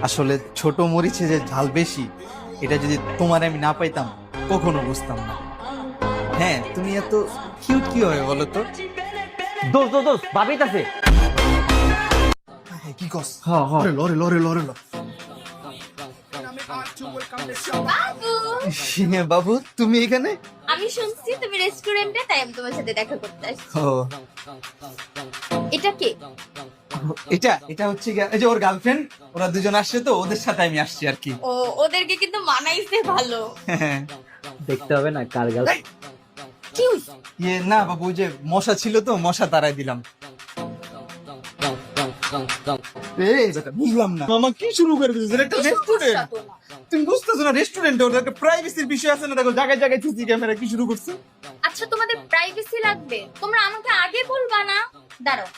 আসলে ছোট মরিচে যে ঝাল বেশি, এটা যদি তোমার আমি না পাইতাম কখনো বুঝতাম না। হ্যাঁ, তুমি এত কিউট কি হয় বলো তো? দোষ দোষ দোষ ভাবিত আছে। কি কস? হ্যাঁ হ্যাঁ লরে লরে লরে লরে ল। বাবু, বাবু তুমি এখানে? আমি শুনছি তুমি রেস্টুরেন্টে, তাই আমি তোমার সাথে দেখা করতে আসছি। ও, এটা কে? এটা এটা হচ্ছে এই যে ওর গার্লফ্রেন্ড, ওরা দুজন আসছে তো ওদের সাথে আমি আসছি আর কি। ও, ওদেরকে কিন্তু মানাইছে ভালো। হ্যাঁ। দেখতে হবে না কার গাল। কি হইছে? না বাবু, ওই যে মশা ছিল তো মশা তাড়াই দিলাম। এই বেটা, বুঝলাম না মামা কি শুরু করে দিয়েছিস? এটা একটা এসব রেস্টুরেন্ট, বুঝতা তো না। তুমি বুঝতেছো না? রেস্টুরেন্টে ওদের একটা প্রাইভেসির বিষয় আছে না? দেখো জায়গায় জায়গায় সিসি ক্যামেরা কি শুরু করছে। আচ্ছা, তোমাদের প্রাইভেসি লাগবে, তোমরা আমাকে আগে বলবা না? দাঁড়াও।